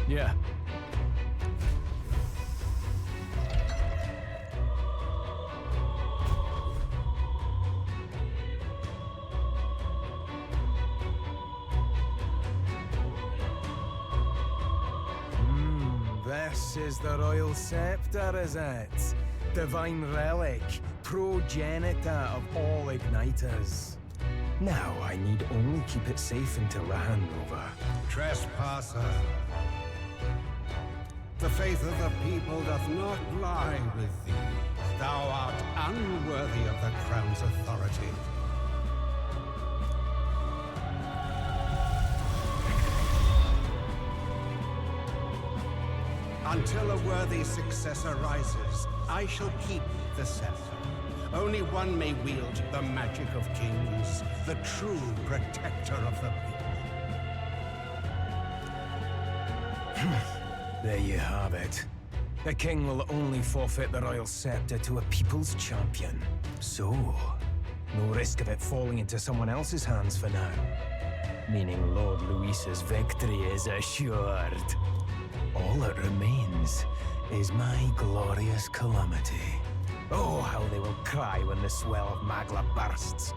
Yeah. This is the royal scepter, is it? Divine relic, progenitor of all igniters. Now I need only keep it safe until the handover. Trespasser. The faith of the people doth not lie with thee. Thou art unworthy of the crown's authority. Until a worthy successor rises, I shall keep the scepter. Only one may wield the magic of kings, the true protector of the people. There you have it. The king will only forfeit the royal scepter to a people's champion. So, no risk of it falling into someone else's hands for now. Meaning Lord Luis's victory is assured. All that remains is my glorious calamity. Oh, how they will cry when the swell of Magla bursts.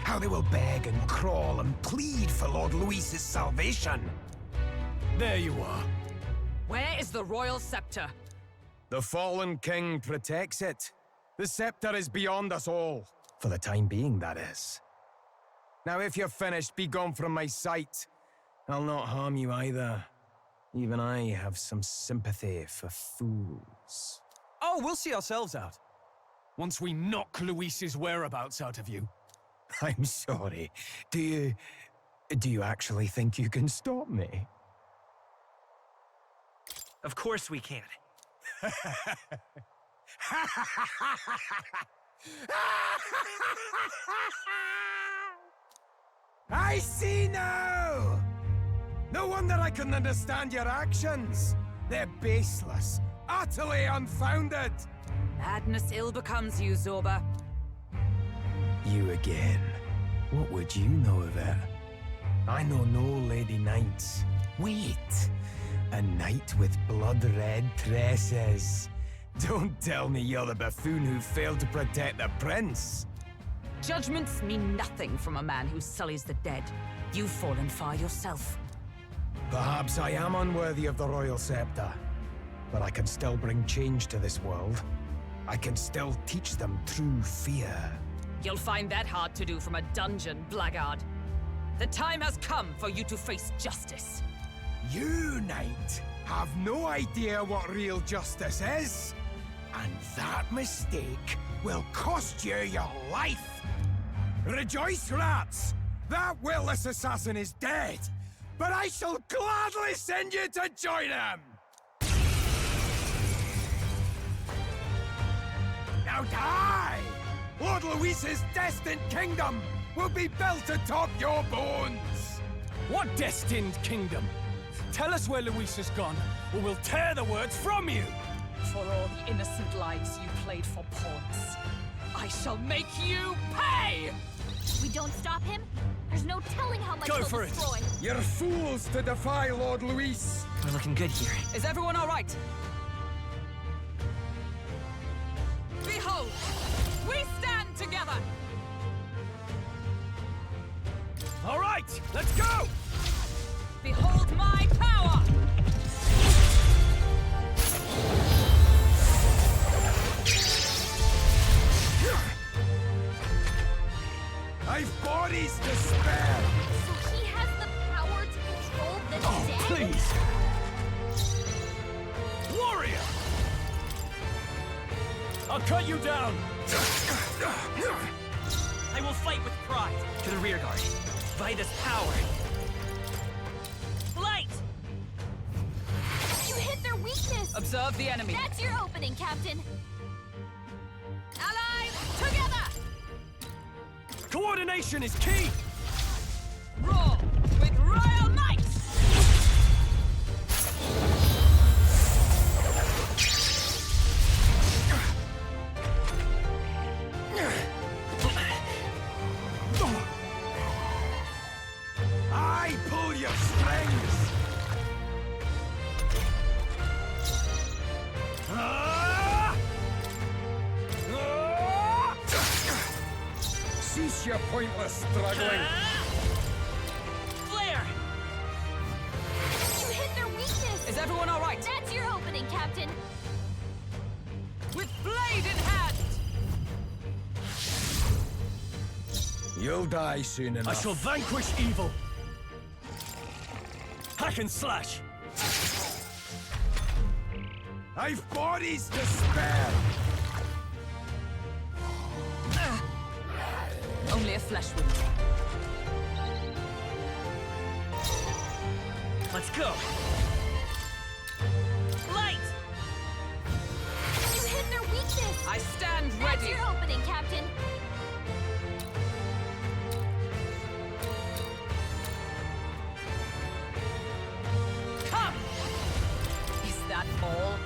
How they will beg and crawl and plead for Lord Luis's salvation. There you are. Where is the royal scepter? The fallen king protects it. The scepter is beyond us all. For the time being, that is. Now, if you're finished, be gone from my sight. I'll not harm you either. Even I have some sympathy for fools. Oh, we'll see ourselves out. Once we knock Luis's whereabouts out of you. I'm sorry. Do you actually think you can stop me? Of course we can. I see now! No wonder I couldn't understand your actions. They're baseless, utterly unfounded. Madness ill becomes you, Zorba. You again. What would you know of it? I know no lady knights. Wait! A knight with blood-red tresses. Don't tell me you're the buffoon who failed to protect the prince. Judgments mean nothing from a man who sullies the dead. You've fallen far yourself. Perhaps I am unworthy of the royal scepter, but I can still bring change to this world. I can still teach them true fear. You'll find that hard to do from a dungeon, blackguard. The time has come for you to face justice. You, knight, have no idea what real justice is. And that mistake will cost you your life. Rejoice, rats! That willless assassin is dead, but I shall gladly send you to join him! Now die! Lord Luis's destined kingdom will be built atop your bones! What destined kingdom? Tell us where Luis has gone, or we'll tear the words from you! For all the innocent lives you played for pawns, I shall make you pay! We don't stop him? There's no telling how much Go he'll for it. destroy. You're fools to defy Lord Luis! We're looking good here. Is everyone all right? Behold, we stand together! All right, let's go! Behold my power! I've bodies to spare! So he has the power to control the dead? Please! Warrior! I'll cut you down! I will fight with pride. To the rear guard. By this power. Light! You hit their weakness! Observe the enemy. That's your opening, Captain! Allies, together! Coordination is key! Roar with royal might! I pull your strings! Cease your pointless struggling. Flare! You hit their weakness! Is everyone all right? That's your opening, Captain! With blade in hand! You'll die soon enough. I shall vanquish evil. Hack and slash. I've bodies to spare. Only a flesh wound. Let's go. Light! You hit their weakness! I stand That's ready. your opening, Captain! Come! Is that all?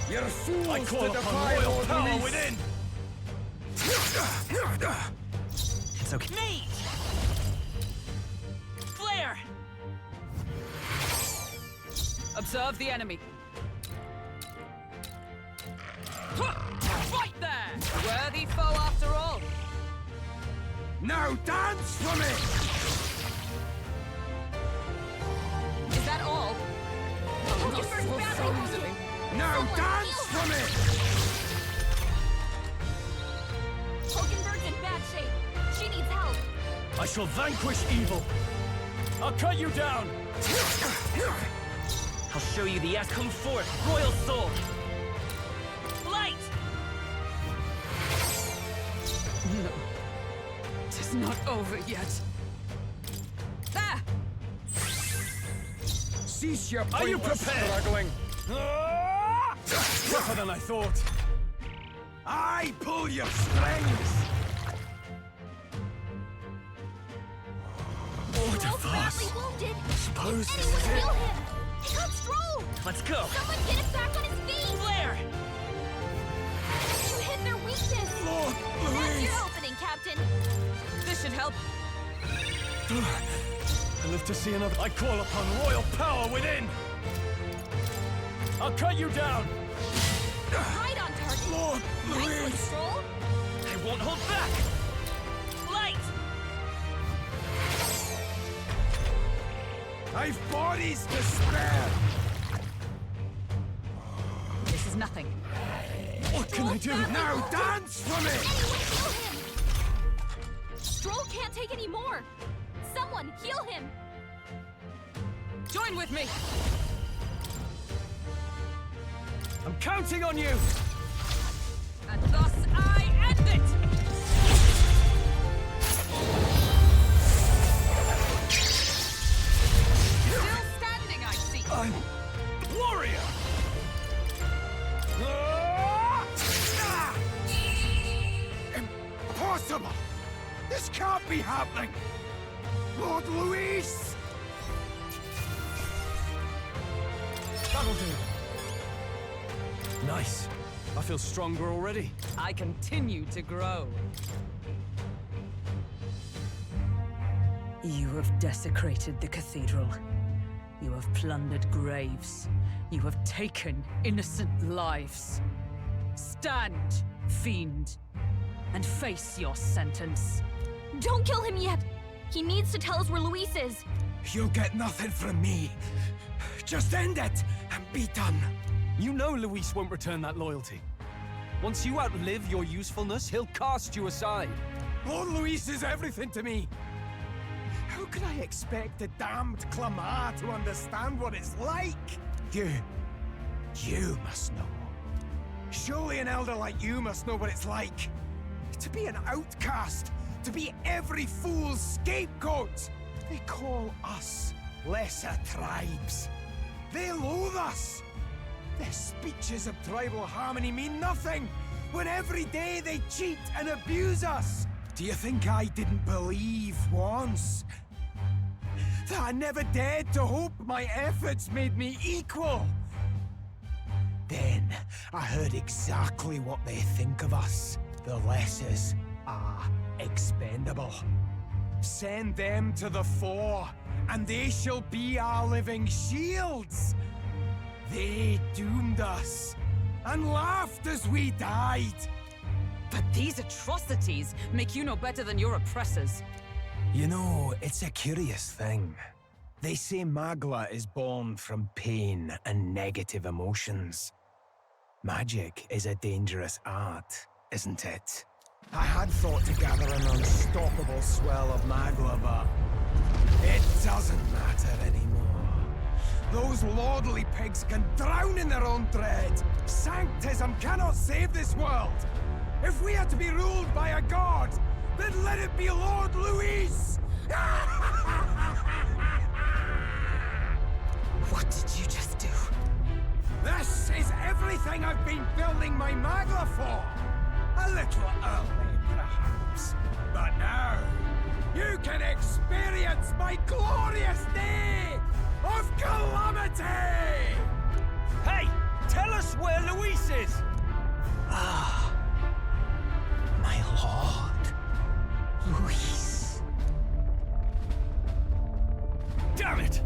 You're fools I call to upon defy royal Lord power Luis. within. It's okay. Mage! Flare! Observe the enemy. Right there! Worthy foe after all. Now dance for me! Is that all? Hold your first so battle! easily. Now Someone dance heal for me! Hulkenberg's in bad shape. She needs help. I shall vanquish evil. I'll cut you down. I'll show you the ass. Come forth, royal soul. Light! No. It is not over yet. There! Cease your Are you pointless prepared? struggling. Tougher than I thought. I pull your strings. Stroll's badly wounded. Suppose Anyone this is heal it. him! I got Stroll! Let's go. Someone get him back on his feet! Flare! You hit their weakness! Lord That's Luis. your opening, Captain! This should help. I live to see another. I call upon royal power within. I'll cut you down. Right on target! Lord Nicely, Luis. Stroll! I won't hold back. Light! I've bodies to spare. This is nothing. What can I do? Now dance for me. Anyone heal him! Stroll can't take any more! Someone heal him! Join with me! I'm counting on you. And thus I end it! Still standing, I see. I'm warrior. Impossible! This can't be happening! Lord Luis! That'll do. Nice. I feel stronger already. I continue to grow. You have desecrated the cathedral. You have plundered graves. You have taken innocent lives. Stand, fiend, and face your sentence. Don't kill him yet! He needs to tell us where Luis is! You'll get nothing from me. Just end it and be done. You know Luis won't return that loyalty. Once you outlive your usefulness, he'll cast you aside. Lord Luis is everything to me. How can I expect the damned Clamar to understand what it's like? You must know. Surely an elder like you must know what it's like. To be an outcast, to be every fool's scapegoat. They call us lesser tribes. They loathe us. Their speeches of tribal harmony mean nothing, when every day they cheat and abuse us. Do you think I didn't believe once that I never dared to hope my efforts made me equal? Then I heard exactly what they think of us. The lessers are expendable. Send them to the fore, and they shall be our living shields. They doomed us, and laughed as we died. But these atrocities make you no better than your oppressors. You know, it's a curious thing. They say Magla is born from pain and negative emotions. Magic is a dangerous art, isn't it? I had thought to gather an unstoppable swell of Magla, but it doesn't matter anymore. Those lordly pigs can drown in their own dread. Sanctism cannot save this world. If we are to be ruled by a god, then let it be Lord Luis! What did you just do? This is everything I've been building my Magla for! A little early, perhaps. But now, you can experience my glorious day of calamity! Hey! Tell us where Luis is! Ah, my lord, Luis. Damn it!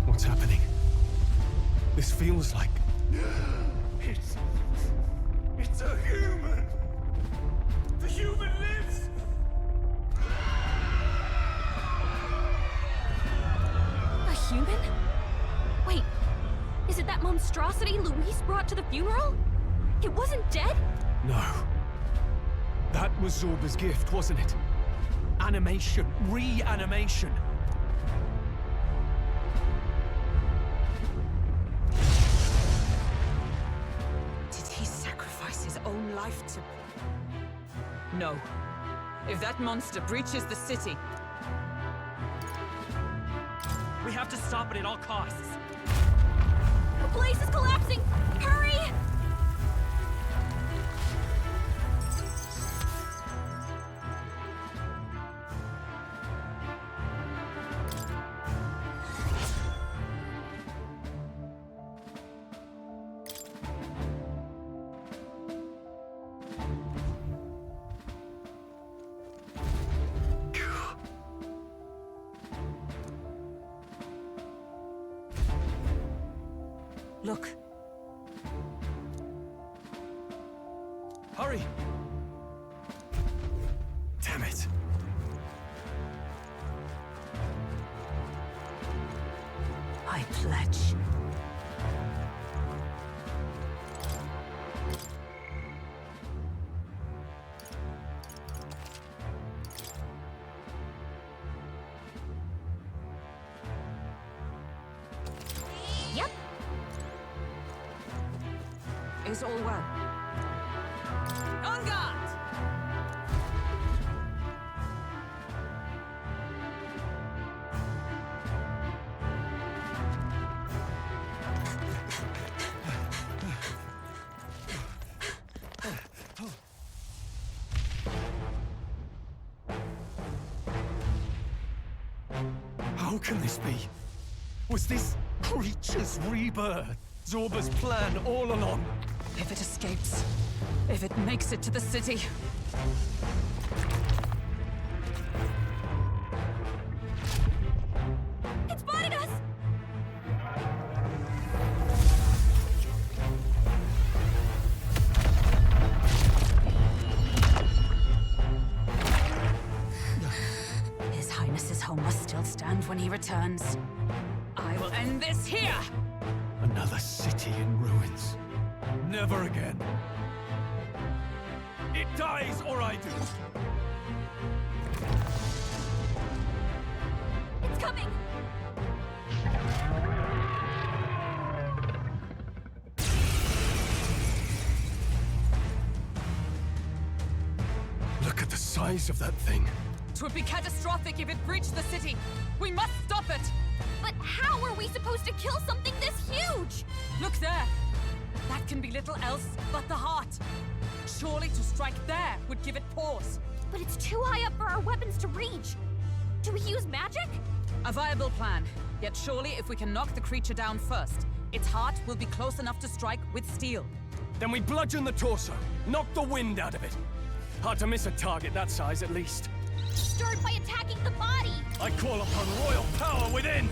What's happening? This feels like... It's a human! The human lives! A human? Wait, is it that monstrosity Luis brought to the funeral? It wasn't dead? No. That was Zorba's gift, wasn't it? Animation. Reanimation. Did he sacrifice his own life to... No. If that monster breaches the city... We have to stop it at all costs. The place is collapsing! Hurry! Look. Hurry! Damn it. I pledge. Yep. Is all well. On guard! How can this be? Was this creature's rebirth Zorba's plan all along? If it escapes, if it makes it to the city... It spotted us! His Highness's home must still stand when he returns. I will end this here! Another city in ruins. Never again. It dies or I do. It's coming! Look at the size of that thing. It would be catastrophic if it breached the city. We must stop it! But how are we supposed to kill something this huge? Look there! That can be little else but the heart. Surely to strike there would give it pause. But it's too high up for our weapons to reach. Do we use magic? A viable plan. Yet surely if we can knock the creature down first, its heart will be close enough to strike with steel. Then we bludgeon the torso, knock the wind out of it. Hard to miss a target that size, at least. Start by attacking the body! I call upon royal power within!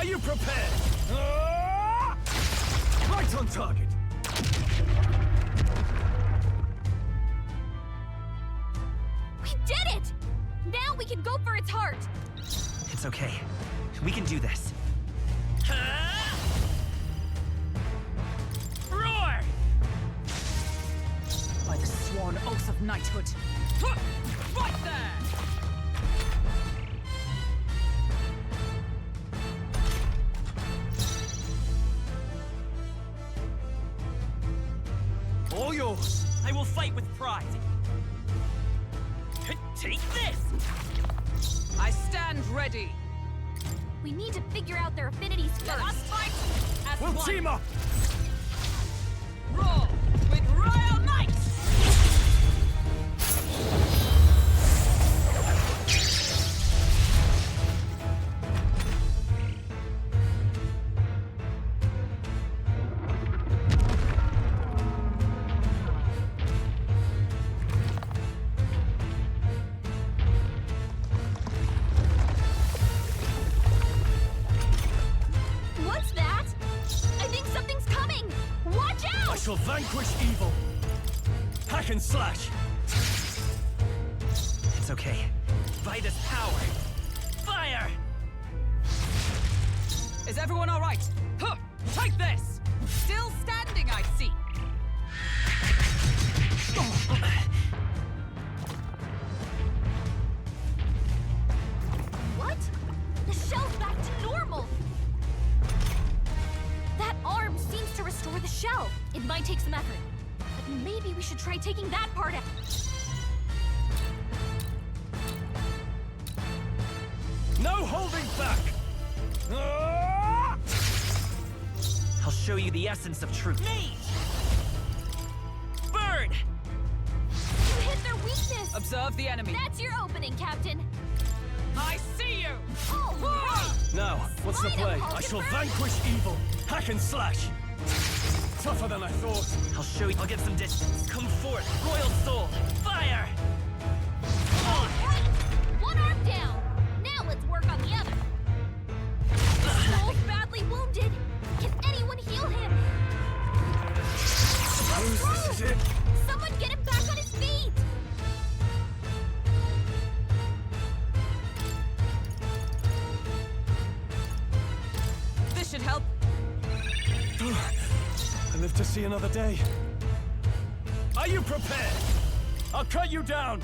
you prepared? Ah! Right on target. We did it! Now we can go for its heart! It's okay. We can do this. Roar! By the sworn oath of knighthood. Right there! All yours. I will fight with pride. Take this! I stand ready. We need to figure out their affinities first. Let us fight as We'll one. team up. Roar with royal might! What's that? I think something's coming! Watch out! I shall vanquish evil. Hack and slash. It's okay. Vida's power. Fire! Is everyone all right? Huh! Take this! Still standing, I see. What? The shell's back to normal! That arm seems to restore the shell. It might take some effort. But maybe we should try taking that part out. No holding back. Ah! I'll show you the essence of truth. Mage! Burn! You hit their weakness! Observe the enemy. That's your opening, Captain! I see you! All right! Now, what's the Slide 'em, play? I Hulkenberg. shall vanquish evil. Hack and slash. Tougher than I thought. I'll show you. I'll get some distance. Come forth, royal soul. Fire! All right! One arm down! Now let's work on the other. Soul's badly wounded. Can anyone heal him? This is it. Someone get him back on his feet! This should help. I live to see another day. Are you prepared? I'll cut you down.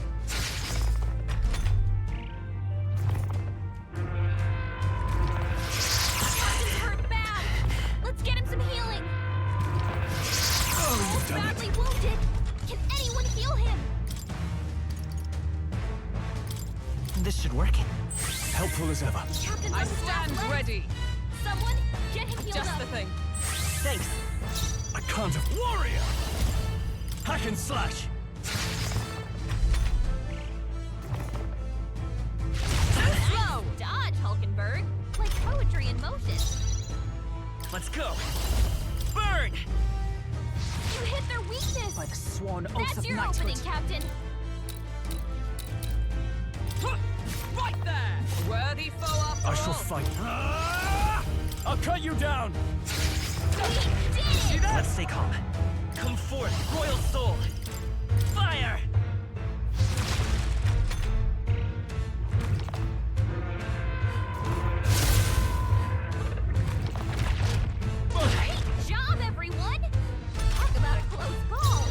Captain's hurt bad. Let's get him some healing. Soul's done it. badly wounded. Can anyone heal him? This should work. Helpful as ever. Captain's I on his last stand legs. ready. Someone get him healed Just up. the thing. Thanks. I can't. Warrior. Hack and slash. Slow! Dodge, Hulkenberg. Like poetry in motion. Let's go. Burn! You hit their weakness. By the sworn oath That's of your knighthood. opening, Captain. Huh! Right there! Worthy foe after I shall all. fight. Ah! I'll cut you down. We did See it! that? Let's stay calm. Come forth, royal soul. Fire! Great job, everyone! Talk about a close call.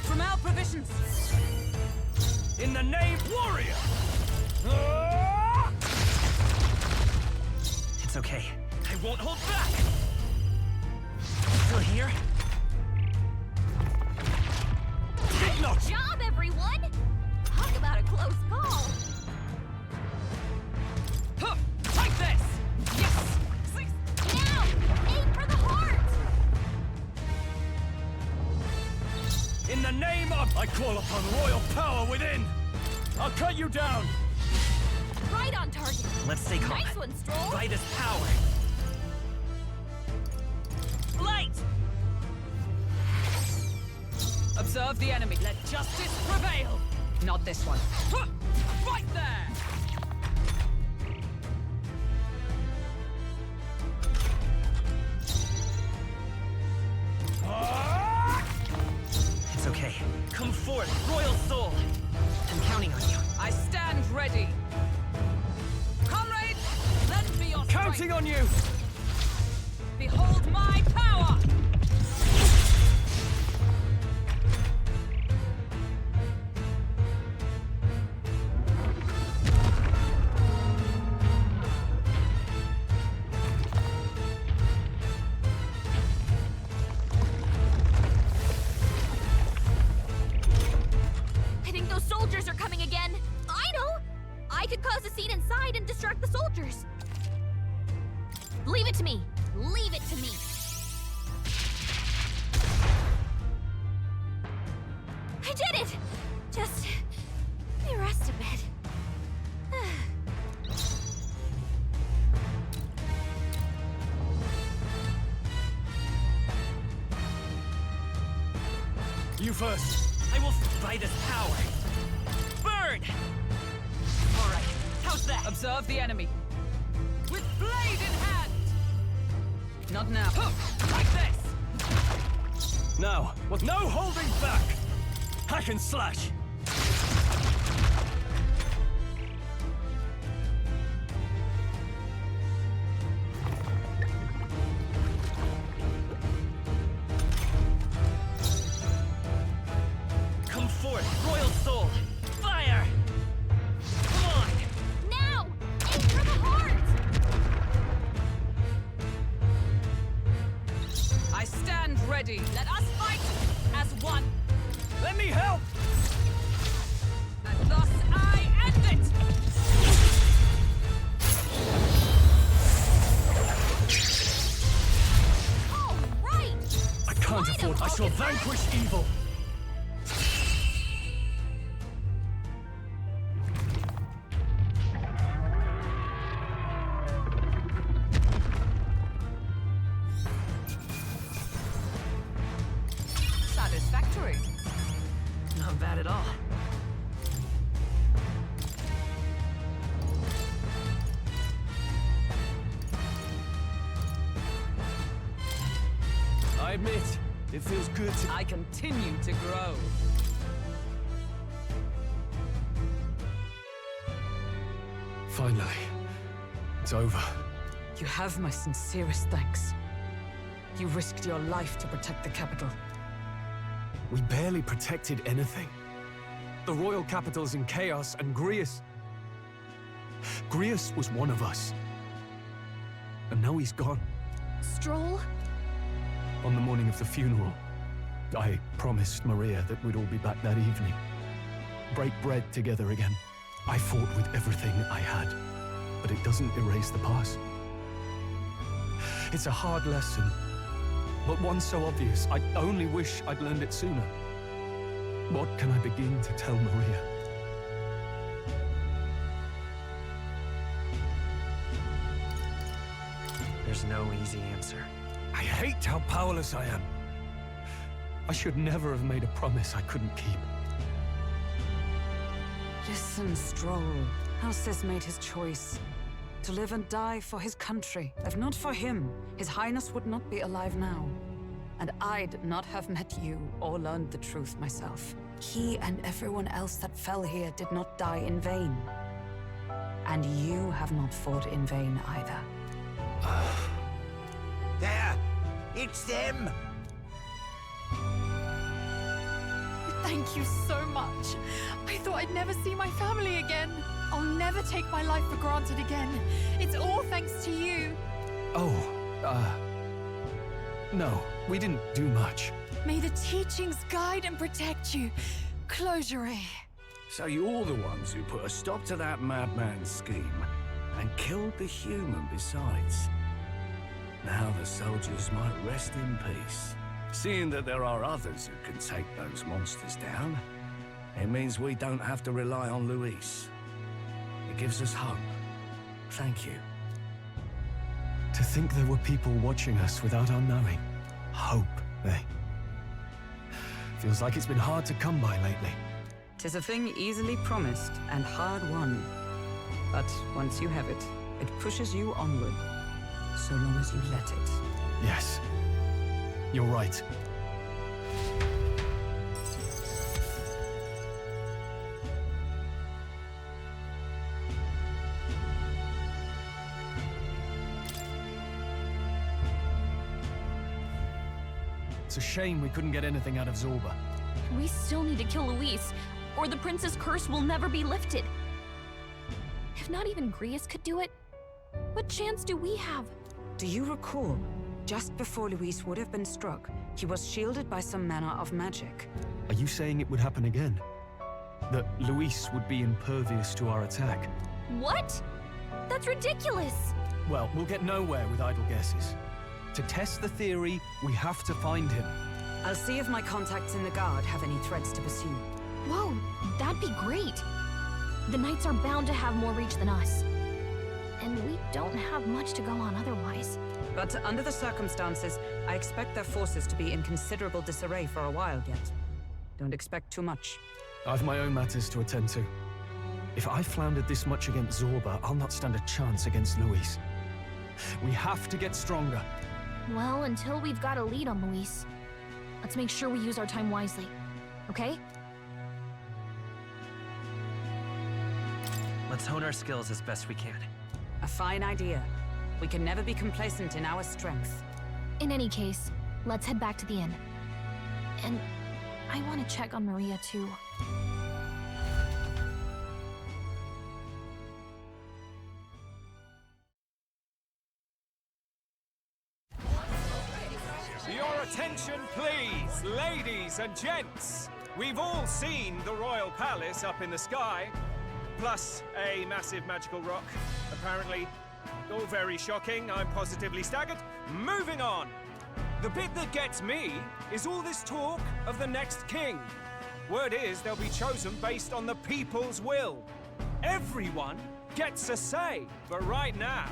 From our provisions. In the name, warrior. Ah! It's okay. I won't hold back. Still here? Get knocked. Job, everyone! Talk about a close call. Huh! Take this! Yes! Now, aim for the heart! In the name of... I call upon royal power within. I'll cut you down. Right on target. Let's stay calm. Nice one, Stroll. Vida's power. Light! Observe the enemy. Let justice prevail. Not this one. Huh! Right there! It's okay. Come forth, royal soul! I'm counting on you. I stand ready. Comrades, lend me your Counting strength. on you! Behold my power! I think those soldiers are coming again. I know! I could cause a scene inside and distract the soldiers. Leave it to me. Leave it to me. I did it! Just... let me rest a bit. You first. I will by this power. Burn! All right, how's that? Observe the enemy. With blade in hand! Not now. Like this! Now, with no holding back! Hack and slash! Come forth, royal soul! Fire! Come on! Now! Aim for the heart! I stand ready. Let us fight as one. Let me help! And thus I end it! All right! I can't Slide afford. him, I shall Vulcan. vanquish evil! Satisfactory. Not bad at all. I admit, it feels good to... I continue to grow. Finally, it's over. You have my sincerest thanks. You risked your life to protect the capital. We barely protected anything. The royal capital's in chaos, and Grius was one of us. And now he's gone. Stroll? On the morning of the funeral, I promised Maria that we'd all be back that evening. Break bread together again. I fought with everything I had, but it doesn't erase the past. It's a hard lesson, but one so obvious, I only wish I'd learned it sooner. What can I begin to tell Maria? There's no easy answer. I hate how powerless I am. I should never have made a promise I couldn't keep. Listen, Stroll. Alcest made his choice. To live and die for his country. If not for him, His Highness would not be alive now. And I'd not have met you or learned the truth myself. He and everyone else that fell here did not die in vain. And you have not fought in vain either. There! It's them! Thank you so much. I thought I'd never see my family again. I'll never take my life for granted again. It's all thanks to you. No, we didn't do much. May the teachings guide and protect you. Closure. So you're the ones who put a stop to that madman's scheme and killed the human besides. Now the soldiers might rest in peace. Seeing that there are others who can take those monsters down, it means we don't have to rely on Luis. It gives us hope. Thank you. To think there were people watching us without our knowing. Hope, eh? Feels like it's been hard to come by lately. 'Tis a thing easily promised and hard won. But once you have it, it pushes you onward, so long as you let it. Yes. You're right. It's a shame we couldn't get anything out of Zorba. We still need to kill Luis, or the prince's curse will never be lifted. If not even Grius could do it, what chance do we have? Do you recall, just before Luis would have been struck, he was shielded by some manner of magic? Are you saying it would happen again? That Luis would be impervious to our attack? What? That's ridiculous! Well, we'll get nowhere with idle guesses. To test the theory, we have to find him. I'll see if my contacts in the Guard have any threads to pursue. Whoa, that'd be great. The Knights are bound to have more reach than us. And we don't have much to go on otherwise. But under the circumstances, I expect their forces to be in considerable disarray for a while yet. Don't expect too much. I've my own matters to attend to. If I floundered this much against Zorba, I'll not stand a chance against Luis. We have to get stronger. Well, until we've got a lead on Luis, let's make sure we use our time wisely, okay? Let's hone our skills as best we can. A fine idea. We can never be complacent in our strength. In any case, let's head back to the inn. And I want to check on Maria, too. Your attention, please, ladies and gents. We've all seen the royal palace up in the sky, plus a massive magical rock, apparently. All very shocking, I'm positively staggered. Moving on. The bit that gets me is all this talk of the next king. Word is they'll be chosen based on the people's will. Everyone gets a say, but right now,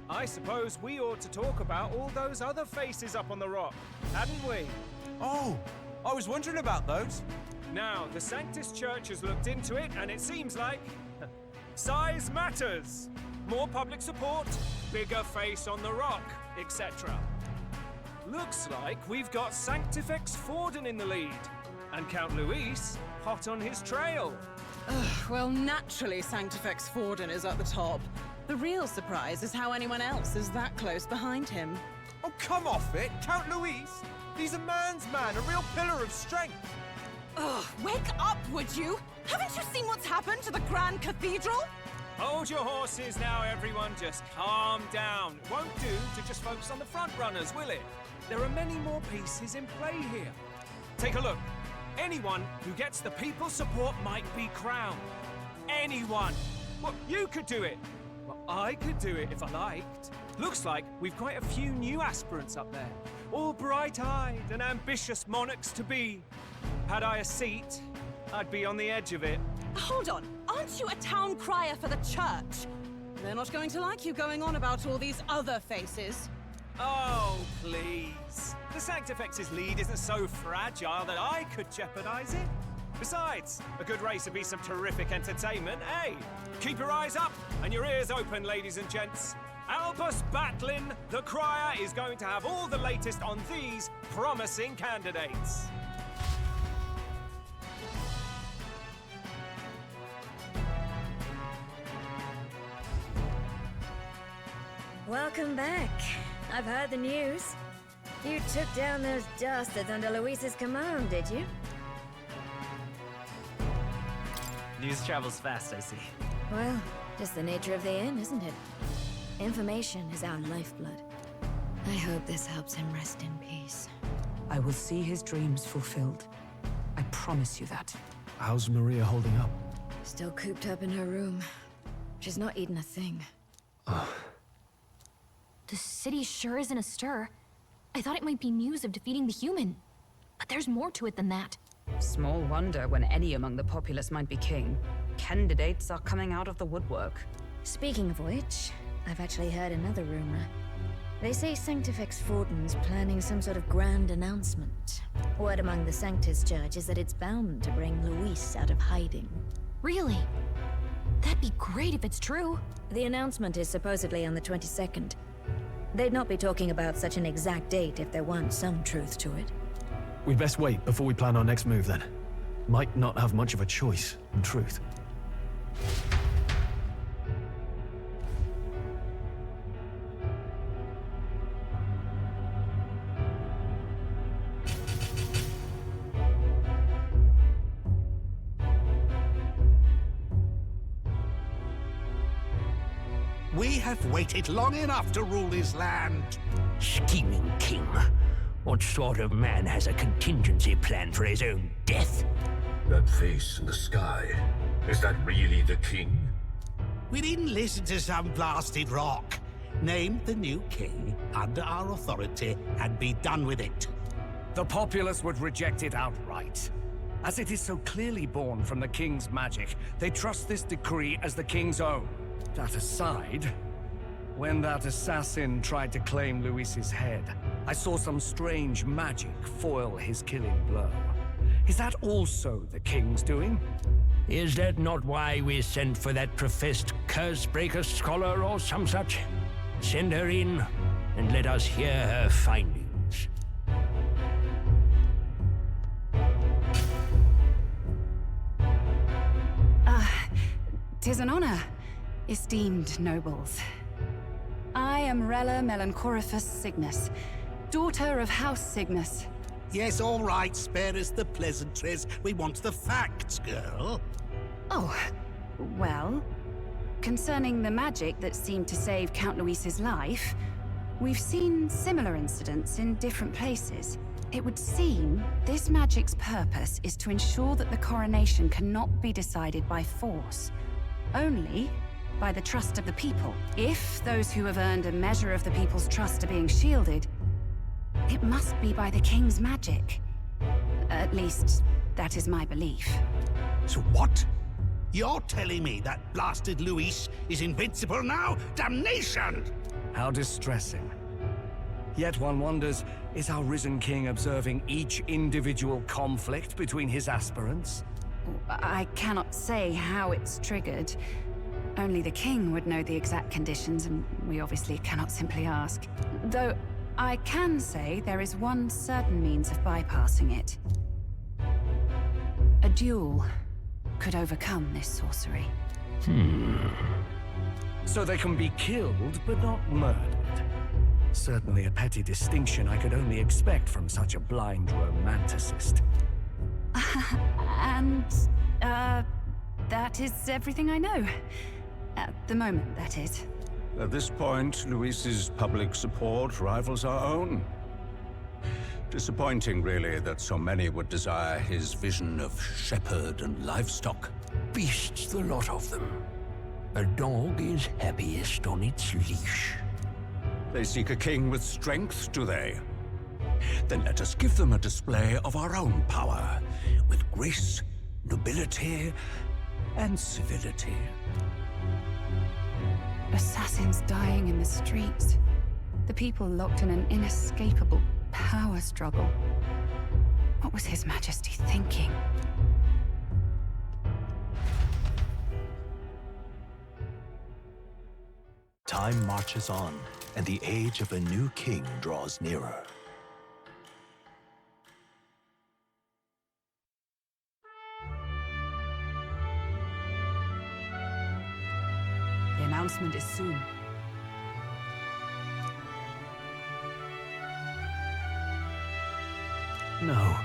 I suppose we ought to talk about all those other faces up on the rock, hadn't we? Oh, I was wondering about those. Now, the Sanctus Church has looked into it, and it seems like size matters. More public support, bigger face on the rock, etc. Looks like we've got Sanctifex Forden in the lead, and Count Luis hot on his trail. Well, naturally, Sanctifex Forden is at the top. The real surprise is how anyone else is that close behind him. Oh, come off it, Count Luis. He's a man's man, a real pillar of strength. Ugh, wake up, would you? Haven't you seen what's happened to the Grand Cathedral? Hold your horses now, everyone. Just calm down. It won't do to just focus on the front runners, will it? There are many more pieces in play here. Take a look. Anyone who gets the people's support might be crowned. Anyone. Well, you could do it. Well, I could do it if I liked. Looks like we've quite a few new aspirants up there. All bright-eyed and ambitious monarchs to be. Had I a seat, I'd be on the edge of it. Hold on, aren't you a town crier for the church? They're not going to like you going on about all these other faces. Oh, please. The Sanctifex's lead isn't so fragile that I could jeopardize it. Besides, a good race would be some terrific entertainment, eh? Keep your eyes up and your ears open, ladies and gents. Albus Batlin, the crier, is going to have all the latest on these promising candidates. Welcome back. I've heard the news. You took down those dastards under Luis's command, did you? News travels fast, I see. Well, just the nature of the inn, isn't it? Information is our lifeblood. I hope this helps him rest in peace. I will see his dreams fulfilled. I promise you that. How's Maria holding up? Still cooped up in her room. She's not eating a thing. The city sure isn't astir. I thought it might be news of defeating the human. But there's more to it than that. Small wonder when any among the populace might be king. Candidates are coming out of the woodwork. Speaking of which, I've actually heard another rumor. They say Sanctifex Fortin's planning some sort of grand announcement. Word among the Sanctus Church is that it's bound to bring Luis out of hiding. Really? That'd be great if it's true. The announcement is supposedly on the 22nd. They'd not be talking about such an exact date if there weren't some truth to it. We'd best wait before we plan our next move then. Might not have much of a choice, in truth. We have waited long enough to rule this land. Scheming king. What sort of man has a contingency plan for his own death? That face in the sky, is that really the king? We didn't listen to some blasted rock. Name the new king under our authority and be done with it. The populace would reject it outright. As it is so clearly born from the king's magic, they trust this decree as the king's own. That aside, when that assassin tried to claim Luis's head, I saw some strange magic foil his killing blow. Is that also the king's doing? Is that not why we sent for that professed curse-breaker scholar or some such? Send her in, and let us hear her findings. 'Tis an honor, esteemed nobles. I am Rella Melanchorophus Cygnus, daughter of House Cygnus. Yes, all right, spare us the pleasantries. We want the facts, girl. Oh, well, concerning the magic that seemed to save Count Luis's life, we've seen similar incidents in different places. It would seem this magic's purpose is to ensure that the coronation cannot be decided by force, only by the trust of the people. If those who have earned a measure of the people's trust are being shielded, it must be by the king's magic. At least, that is my belief. So what? You're telling me that blasted Luis is invincible now? Damnation! How distressing. Yet one wonders, is our risen king observing each individual conflict between his aspirants? I cannot say how it's triggered. Only the king would know the exact conditions, and we obviously cannot simply ask. Though, I can say there is one certain means of bypassing it. A duel could overcome this sorcery. So they can be killed, but not murdered. Certainly a petty distinction I could only expect from such a blind romanticist. And, that is everything I know. At the moment, that is. At this point, Luis's public support rivals our own. Disappointing, really, that so many would desire his vision of shepherd and livestock. Beasts, the lot of them. A dog is happiest on its leash. They seek a king with strength, do they? Then let us give them a display of our own power, with grace, nobility, and civility. Assassins dying in the streets. The people locked in an inescapable power struggle. What was His Majesty thinking? Time marches on, and the age of a new king draws nearer. The announcement is soon. No.